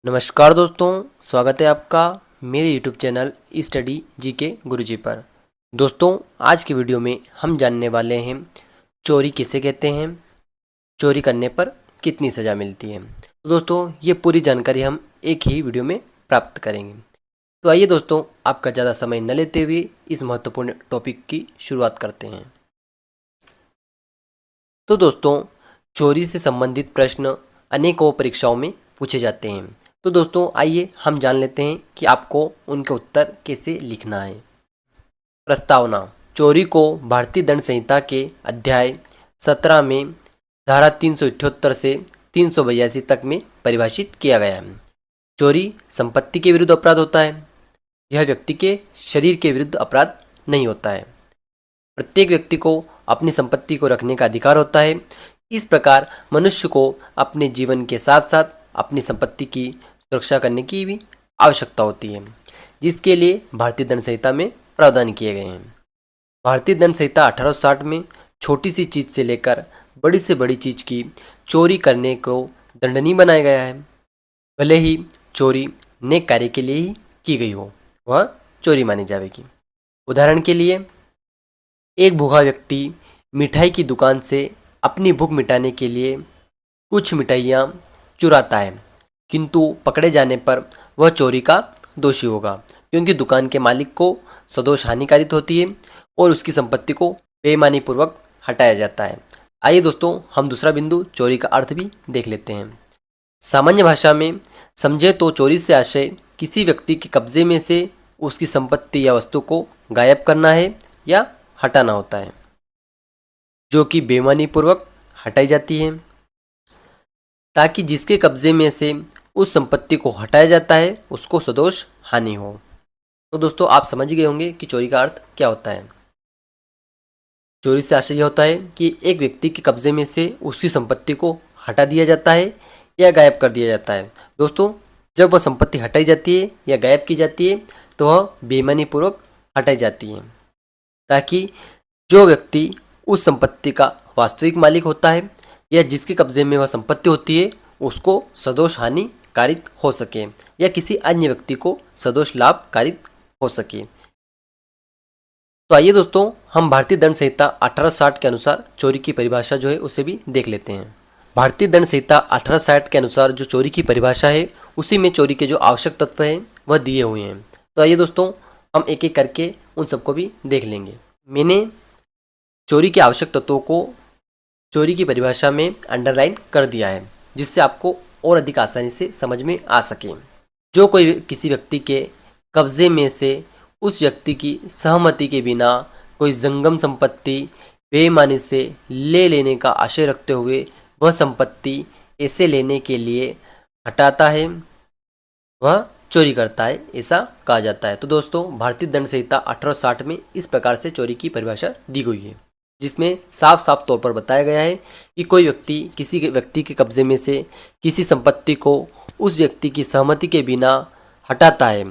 नमस्कार दोस्तों, स्वागत है आपका मेरे YouTube चैनल स्टडी जीके गुरुजी पर। दोस्तों, आज की वीडियो में हम जानने वाले हैं चोरी किसे कहते हैं, चोरी करने पर कितनी सज़ा मिलती है। तो दोस्तों, ये पूरी जानकारी हम एक ही वीडियो में प्राप्त करेंगे। तो आइए दोस्तों, आपका ज़्यादा समय न लेते हुए इस महत्वपूर्ण टॉपिक की शुरुआत करते हैं। तो दोस्तों, चोरी से संबंधित प्रश्न अनेकों परीक्षाओं में पूछे जाते हैं। तो दोस्तों, आइए हम जान लेते हैं कि आपको उनके उत्तर कैसे लिखना है। प्रस्तावना। चोरी को भारतीय दंड संहिता के अध्याय 17 में धारा 378 से 382 तक में परिभाषित किया गया है। चोरी संपत्ति के विरुद्ध अपराध होता है। यह व्यक्ति के शरीर के विरुद्ध अपराध नहीं होता है। प्रत्येक व्यक्ति को अपनी संपत्ति को रखने का अधिकार होता है। इस प्रकार मनुष्य को अपने जीवन के साथ साथ अपनी संपत्ति की सुरक्षा करने की भी आवश्यकता होती है, जिसके लिए भारतीय दंड संहिता में प्रावधान किए गए हैं। भारतीय दंड संहिता 1860 में छोटी सी चीज़ से लेकर बड़ी से बड़ी चीज़ की चोरी करने को दंडनीय बनाया गया है। भले ही चोरी नेक कार्य के लिए ही की गई हो, वह चोरी मानी जाएगी। उदाहरण के लिए, एक भूखा व्यक्ति मिठाई की दुकान से अपनी भूख मिटाने के लिए कुछ मिठाइयाँ चुराता है, किंतु पकड़े जाने पर वह चोरी का दोषी होगा, क्योंकि दुकान के मालिक को सदोष हानिकारित होती है और उसकी संपत्ति को बेईमानी पूर्वक हटाया जाता है। आइए दोस्तों, हम दूसरा बिंदु चोरी का अर्थ भी देख लेते हैं। सामान्य भाषा में समझे तो चोरी से आशय किसी व्यक्ति के कब्जे में से उसकी संपत्ति या वस्तु को गायब करना है या हटाना होता है, जो कि बेईमानी पूर्वक हटाई जाती है, ताकि जिसके कब्जे में से उस संपत्ति को हटाया जाता है उसको सदोष हानि हो। तो दोस्तों, आप समझ गए होंगे कि चोरी का अर्थ क्या होता है। चोरी से आशय यह होता है कि एक व्यक्ति के कब्जे में से उसकी संपत्ति को हटा दिया जाता है या गायब कर दिया जाता है। दोस्तों, जब वह संपत्ति हटाई जाती है या गायब की जाती है तो वह बेईमानी पूर्वक हटाई जाती है, ताकि जो व्यक्ति उस संपत्ति का वास्तविक मालिक होता है या जिसके कब्जे में वह संपत्ति होती है उसको सदोष हानि कारित हो सके या किसी अन्य व्यक्ति को सदोष लाभ कारित हो सके। तो आइए दोस्तों, हम भारतीय दंड संहिता 1860 के अनुसार चोरी की परिभाषा जो है उसे भी देख लेते हैं। भारतीय दंड संहिता 1860 के अनुसार जो चोरी की परिभाषा है, उसी में चोरी के जो आवश्यक तत्व हैं वह दिए हुए हैं। तो आइए दोस्तों, हम एक एक करके उन सबको भी देख लेंगे। मैंने चोरी के आवश्यक तत्वों को चोरी की परिभाषा में अंडरलाइन कर दिया है, जिससे आपको और अधिक आसानी से समझ में आ सके। जो कोई किसी व्यक्ति के कब्जे में से उस व्यक्ति की सहमति के बिना कोई जंगम संपत्ति बेईमानी से ले लेने का आशय रखते हुए वह संपत्ति ऐसे लेने के लिए हटाता है, वह चोरी करता है, ऐसा कहा जाता है। तो दोस्तों, भारतीय दंड संहिता 1860 में इस प्रकार से चोरी की परिभाषा दी गई है, जिसमें साफ साफ तौर पर बताया गया है कि कोई व्यक्ति किसी व्यक्ति के कब्जे में से किसी संपत्ति को उस व्यक्ति की सहमति के बिना हटाता है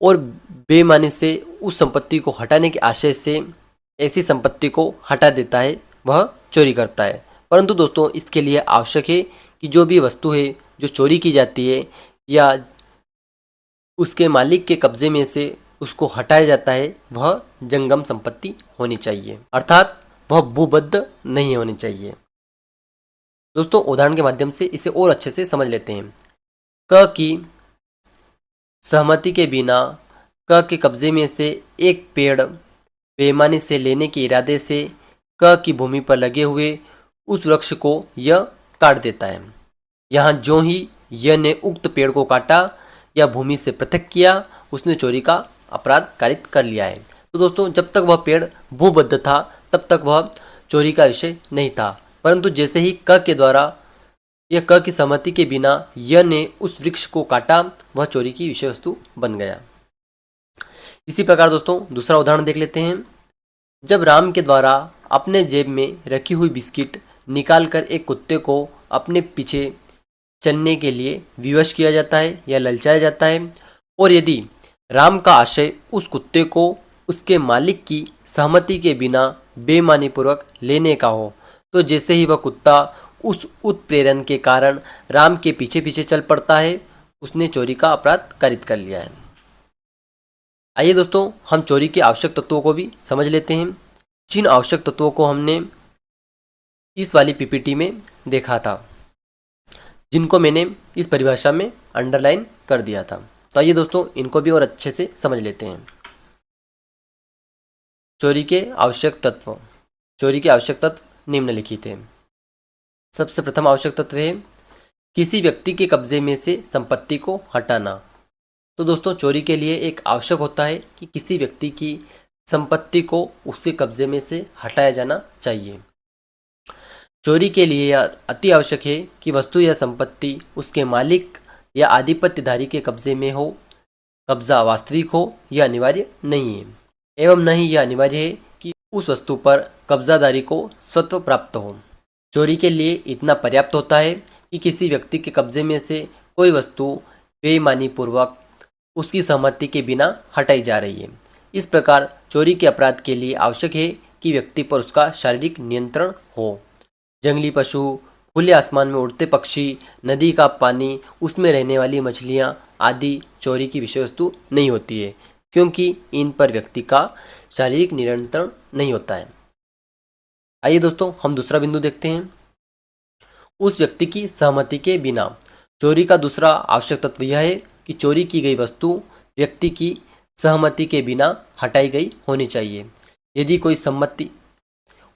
और बेईमानी से उस संपत्ति को हटाने के आशय से ऐसी संपत्ति को हटा देता है, वह चोरी करता है। परंतु दोस्तों, इसके लिए आवश्यक है कि जो भी वस्तु है जो चोरी की जाती है या उसके मालिक के कब्जे में से उसको हटाया जाता है, वह जंगम संपत्ति होनी चाहिए, अर्थात वह भूबद्ध नहीं होनी चाहिए। दोस्तों, उदाहरण के माध्यम से इसे और अच्छे से समझ लेते हैं। क की सहमति के बिना क के कब्जे में से एक पेड़ बेईमानी से लेने के इरादे से क की भूमि पर लगे हुए उस वृक्ष को यह काट देता है। यहाँ जो ही यह ने उक्त पेड़ को काटा या भूमि से पृथक किया, उसने चोरी का अपराध कारित कर लिया है। तो दोस्तों, जब तक वह पेड़ भूबद्ध था तब तक वह चोरी का विषय नहीं था, परंतु जैसे ही क के द्वारा या क की सहमति के बिना य ने उस वृक्ष को काटा, वह चोरी की विषय वस्तु बन गया। इसी प्रकार दोस्तों, दूसरा उदाहरण देख लेते हैं। जब राम के द्वारा अपने जेब में रखी हुई बिस्किट निकालकर एक कुत्ते को अपने पीछे चलने के लिए विवश किया जाता है या ललचाया जाता है, और यदि राम का आशय उस कुत्ते को उसके मालिक की सहमति के बिना बेईमानी पूर्वक लेने का हो, तो जैसे ही वह कुत्ता उस उत्प्रेरण के कारण राम के पीछे पीछे चल पड़ता है, उसने चोरी का अपराध कारित कर लिया है। आइए दोस्तों, हम चोरी के आवश्यक तत्वों को भी समझ लेते हैं। जिन आवश्यक तत्वों को हमने इस वाली पीपीटी में देखा था, जिनको मैंने इस परिभाषा में अंडरलाइन कर दिया था, तो आइए दोस्तों इनको भी और अच्छे से समझ लेते हैं। चोरी के आवश्यक तत्व। चोरी के आवश्यक तत्व निम्नलिखित हैं। सबसे प्रथम आवश्यक तत्व है किसी व्यक्ति के कब्जे में से संपत्ति को हटाना। तो दोस्तों चोरी के लिए एक आवश्यक होता है कि किसी व्यक्ति की संपत्ति को उसके कब्जे में से हटाया जाना चाहिए। चोरी के लिए यह अति आवश्यक है कि वस्तु या संपत्ति उसके मालिक या आधिपत्यधारी के कब्जे में हो। कब्जा वास्तविक हो यह अनिवार्य नहीं है, एवं न ही यह अनिवार्य है कि उस वस्तु पर कब्जादारी को स्वतः प्राप्त हो। चोरी के लिए इतना पर्याप्त होता है कि किसी व्यक्ति के कब्जे में से कोई वस्तु बेईमानी पूर्वक उसकी सहमति के बिना हटाई जा रही है। इस प्रकार चोरी के अपराध के लिए आवश्यक है कि व्यक्ति पर उसका शारीरिक नियंत्रण हो। जंगली पशु, खुले आसमान में उड़ते पक्षी, नदी का पानी, उसमें रहने वाली मछलियाँ आदि चोरी की विषय वस्तु नहीं होती है, क्योंकि इन पर व्यक्ति का शारीरिक नियंत्रण नहीं होता है। आइए दोस्तों हम दूसरा बिंदु देखते हैं। उस व्यक्ति की सहमति के बिना। चोरी का दूसरा आवश्यक तत्व यह है कि चोरी की गई वस्तु व्यक्ति की सहमति के बिना हटाई गई होनी चाहिए। यदि कोई सम्मति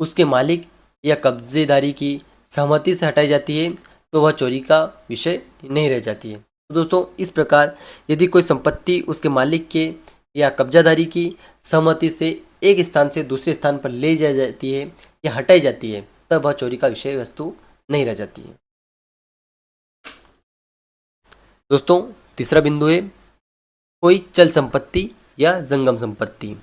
उसके मालिक या कब्जेदारी की सहमति से हटाई जाती है तो वह चोरी का विषय नहीं रह जाती है। तो दोस्तों इस प्रकार यदि कोई संपत्ति उसके मालिक के या कब्जादारी की सहमति से एक स्थान से दूसरे स्थान पर ले जाई जाती है या हटाई जाती है, तब वह चोरी का विषय वस्तु नहीं रह जाती है। दोस्तों तीसरा बिंदु है कोई चल संपत्ति या जंगम संपत्ति।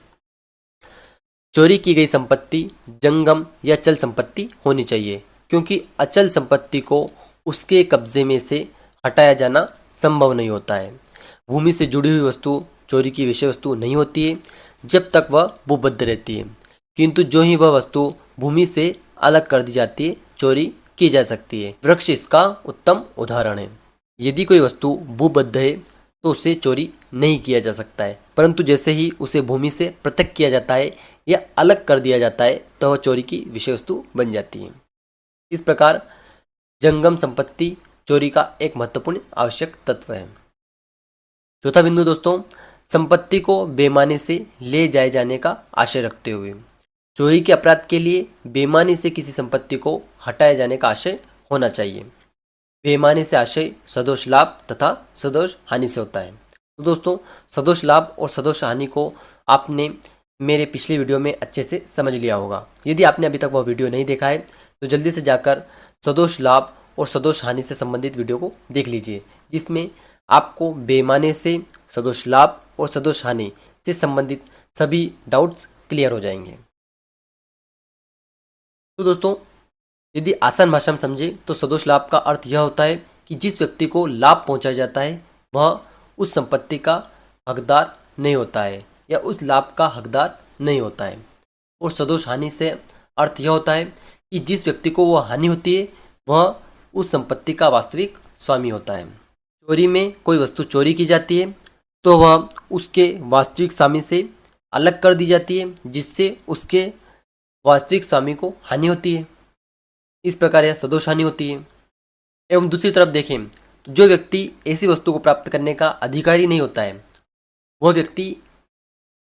चोरी की गई संपत्ति जंगम या चल संपत्ति होनी चाहिए, क्योंकि अचल संपत्ति को उसके कब्जे में से हटाया जाना संभव नहीं होता है। भूमि से जुड़ी हुई वस्तु चोरी की विषय वस्तु नहीं होती है जब तक वह भूबद्ध रहती है, किंतु जो ही वह वस्तु भूमि से अलग कर दी जाती है चोरी की जा सकती है। वृक्ष इसका उत्तम उदाहरण है। यदि कोई वस्तु भूबद्ध है तो उसे चोरी नहीं किया जा सकता है, परंतु जैसे ही उसे भूमि से पृथक किया जाता है या अलग कर दिया जाता है तो वह चोरी की विषय वस्तु बन जाती है। इस प्रकार जंगम संपत्ति चोरी का एक महत्वपूर्ण आवश्यक तत्व है। चौथा बिंदु दोस्तों, संपत्ति को बेईमानी से ले जाए जाने का आशय रखते हुए। चोरी के अपराध के लिए बेईमानी से किसी संपत्ति को हटाए जाने का आशय होना चाहिए। बेईमानी से आशय सदोष लाभ तथा सदोष हानि से होता है। तो दोस्तों सदोष लाभ और सदोष हानि को आपने मेरे पिछले वीडियो में अच्छे से समझ लिया होगा। यदि आपने अभी तक वह वीडियो नहीं देखा है तो जल्दी से जाकर सदोष लाभ और सदोष हानि से संबंधित वीडियो को देख लीजिए, जिसमें आपको बेईमानी से सदोष लाभ और सदोष हानि से संबंधित सभी डाउट्स क्लियर हो जाएंगे। तो दोस्तों यदि आसान भाषा में समझे तो सदोष लाभ का अर्थ यह होता है कि जिस व्यक्ति को लाभ पहुंचाया जाता है वह उस संपत्ति का हकदार नहीं होता है या उस लाभ का हकदार नहीं होता है। और सदोष हानि से अर्थ यह होता है कि जिस व्यक्ति को वह हानि होती है वह उस संपत्ति का वास्तविक स्वामी होता है। चोरी में कोई वस्तु चोरी की जाती है तो वह उसके वास्तविक स्वामी से अलग कर दी जाती है, जिससे उसके वास्तविक स्वामी को हानि होती है। इस प्रकार यह सदोष हानि होती है। एवं दूसरी तरफ देखें तो जो व्यक्ति ऐसी वस्तु को प्राप्त करने का अधिकारी नहीं होता है वह व्यक्ति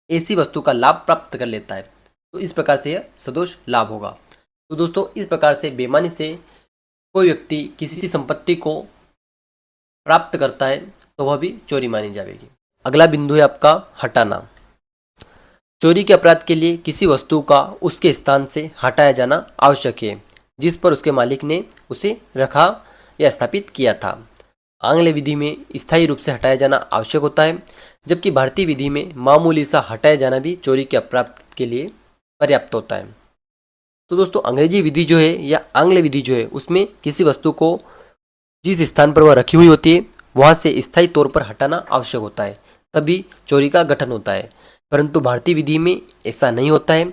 ऐसी वस्तु का लाभ प्राप्त कर लेता है, तो इस प्रकार से यह सदोष लाभ होगा। तो दोस्तों इस प्रकार से बेईमानी से कोई व्यक्ति किसी संपत्ति को प्राप्त करता है तो वह भी चोरी मानी जाएगी। अगला बिंदु है आपका हटाना। चोरी के अपराध के लिए किसी वस्तु का उसके स्थान से हटाया जाना आवश्यक है जिस पर उसके मालिक ने उसे रखा या स्थापित किया था। आंग्ल विधि में स्थायी रूप से हटाया जाना आवश्यक होता है, जबकि भारतीय विधि में मामूली सा हटाया जाना भी चोरी के अपराध के लिए पर्याप्त होता है। तो दोस्तों अंग्रेजी विधि जो है या आंग्ल विधि जो है उसमें किसी वस्तु को जिस स्थान पर वह रखी हुई होती है वहाँ से स्थायी तौर पर हटाना आवश्यक होता है, तभी चोरी का गठन होता है। परंतु भारतीय विधि में ऐसा नहीं होता है।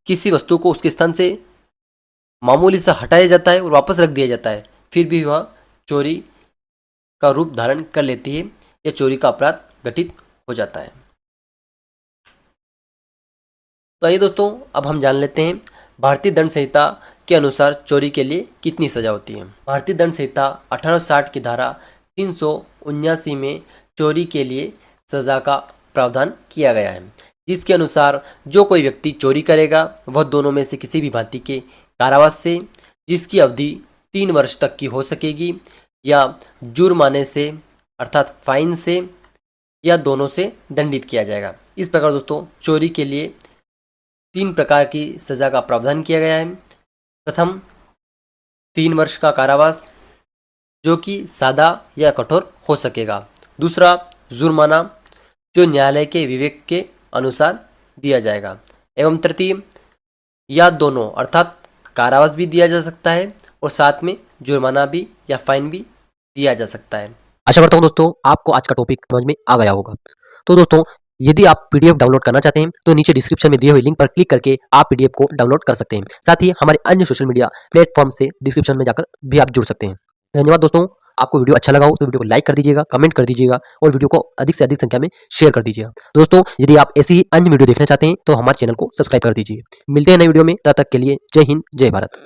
किसी वस्तु को उसके स्थान से मामूली सा हटाया जाता है और वापस रख दिया जाता है, फिर भी वह चोरी का रूप धारण कर लेती है या चोरी का अपराध घटित हो जाता है। तो आइए दोस्तों, अब हम जान लेते हैं भारतीय दंड संहिता के अनुसार चोरी के लिए कितनी सजा होती है। भारतीय दंड संहिता 1860 की धारा 379 में चोरी के लिए सजा का प्रावधान किया गया है, जिसके अनुसार जो कोई व्यक्ति चोरी करेगा वह दोनों में से किसी भी भांति के कारावास से, जिसकी अवधि 3 वर्ष तक की हो सकेगी, या जुर्माने से अर्थात फाइन से, या दोनों से दंडित किया जाएगा। इस प्रकार दोस्तों चोरी के लिए 3 प्रकार की सजा का प्रावधान किया गया है। प्रथम 3 वर्ष का कारावास, जो कि सादा या कठोर हो सकेगा। दूसरा जुर्माना, जो न्यायालय के विवेक के अनुसार दिया जाएगा। एवं तृतीय, या दोनों अर्थात कारावास भी दिया जा सकता है और साथ में जुर्माना भी या फाइन भी दिया जा सकता है। आशा करता हूँ दोस्तों आपको आज का टॉपिक समझ में आ गया होगा। तो दोस्तों यदि आप पीडीएफ डाउनलोड करना चाहते हैं तो नीचे डिस्क्रिप्शन में दिए हुए लिंक पर क्लिक करके आप पीडीएफ को डाउनलोड कर सकते हैं। साथ ही हमारे अन्य सोशल मीडिया प्लेटफॉर्म से डिस्क्रिप्शन में जाकर भी आप जुड़ सकते हैं। धन्यवाद दोस्तों। आपको वीडियो अच्छा लगा हो तो वीडियो को लाइक कर दीजिएगा, कमेंट कर दीजिएगा और वीडियो को अधिक से अधिक संख्या में शेयर कर दीजिएगा। दोस्तों यदि आप ऐसी ही अन्य वीडियो देखना चाहते हैं तो हमारे चैनल को सब्सक्राइब कर दीजिए। मिलते हैं नई वीडियो में, तब तक के लिए जय हिंद, जय भारत।